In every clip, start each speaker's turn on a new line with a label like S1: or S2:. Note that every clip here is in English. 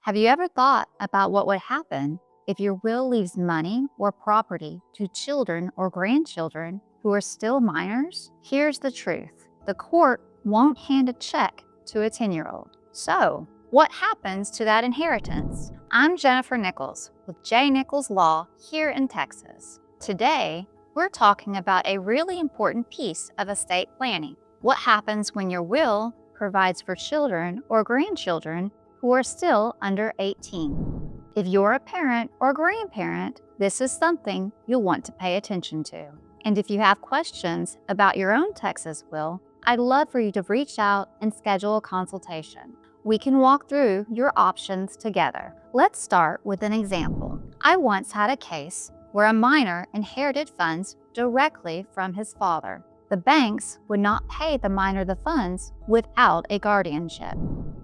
S1: Have you ever thought about what would happen if your will leaves money or property to children or grandchildren who are still minors? Here's the truth. The court won't hand a check to a 10-year-old. So, what happens to that inheritance? I'm Jennifer Nichols with J. Nichols Law here in Texas. Today, we're talking about a really important piece of estate planning. What happens when your will provides for children or grandchildren who are still under 18. If you're a parent or grandparent, this is something you'll want to pay attention to. And if you have questions about your own Texas will, I'd love for you to reach out and schedule a consultation. We can walk through your options together. Let's start with an example. I once had a case where a minor inherited funds directly from his father. The banks would not pay the minor the funds without a guardianship.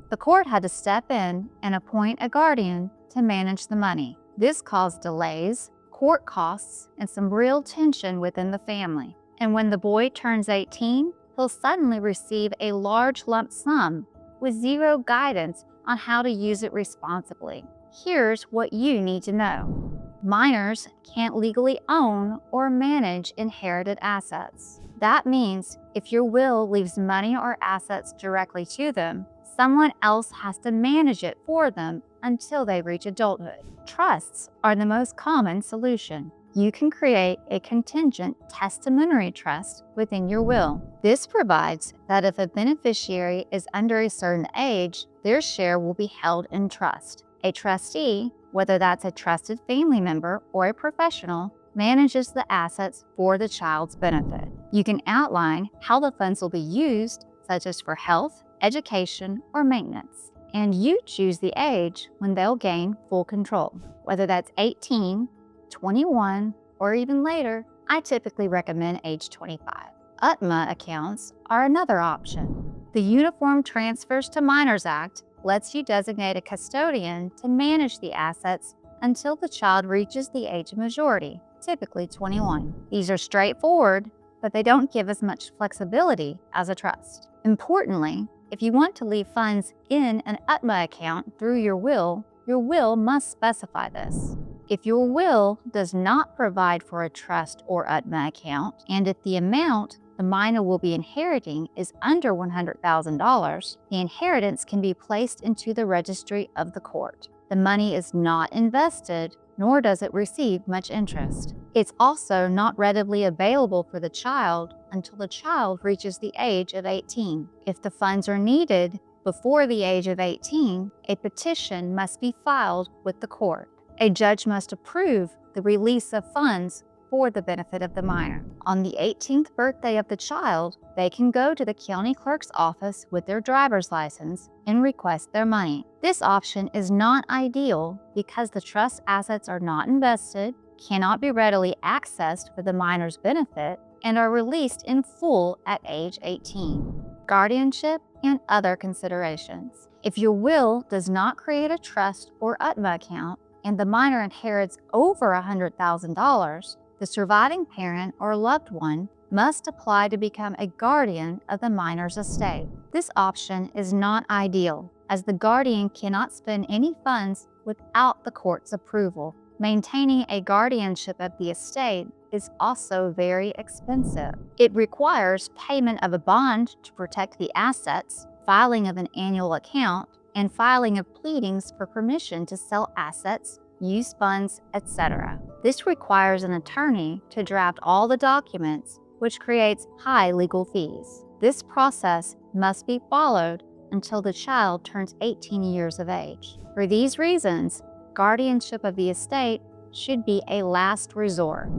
S1: The court had to step in and appoint a guardian to manage the money. This caused delays, court costs, and some real tension within the family. And when the boy turns 18, he'll suddenly receive a large lump sum with zero guidance on how to use it responsibly. Here's what you need to know. Minors can't legally own or manage inherited assets. That means if your will leaves money or assets directly to them, someone else has to manage it for them until they reach adulthood. Trusts are the most common solution. You can create a contingent testamentary trust within your will. This provides that if a beneficiary is under a certain age, their share will be held in trust. A trustee, whether that's a trusted family member or a professional, manages the assets for the child's benefit. You can outline how the funds will be used, such as for health, education, or maintenance. And you choose the age when they'll gain full control. Whether that's 18, 21, or even later, I typically recommend age 25. UTMA accounts are another option. The Uniform Transfers to Minors Act lets you designate a custodian to manage the assets until the child reaches the age of majority, typically 21. These are straightforward, but they don't give as much flexibility as a trust. Importantly, if you want to leave funds in an UTMA account through your will must specify this. If your will does not provide for a trust or UTMA account, and if the amount the minor will be inheriting is under $100,000, the inheritance can be placed into the registry of the court. The money is not invested, nor does it receive much interest. It's also not readily available for the child until the child reaches the age of 18. If the funds are needed before the age of 18, a petition must be filed with the court. A judge must approve the release of funds for the benefit of the minor. On the 18th birthday of the child, they can go to the county clerk's office with their driver's license and request their money. This option is not ideal because the trust assets are not invested, cannot be readily accessed for the minor's benefit, and are released in full at age 18. Guardianship and other considerations. If your will does not create a trust or UTMA account and the minor inherits over $100,000, the surviving parent or loved one must apply to become a guardian of the minor's estate. This option is not ideal, as the guardian cannot spend any funds without the court's approval. Maintaining a guardianship of the estate is also very expensive. It requires payment of a bond to protect the assets, filing of an annual account, and filing of pleadings for permission to sell assets, use funds, etc. This requires an attorney to draft all the documents, which creates high legal fees. This process must be followed until the child turns 18 years of age. For these reasons, guardianship of the estate should be a last resort.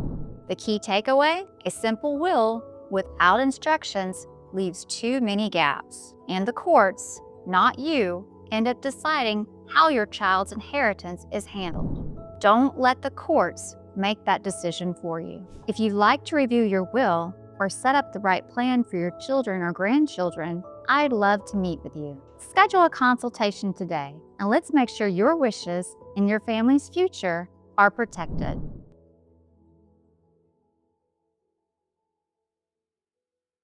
S1: The key takeaway: a simple will without instructions leaves too many gaps, and the courts, not you, end up deciding how your child's inheritance is handled. Don't let the courts make that decision for you. If you'd like to review your will or set up the right plan for your children or grandchildren, I'd love to meet with you. Schedule a consultation today, and let's make sure your wishes and your family's future are protected.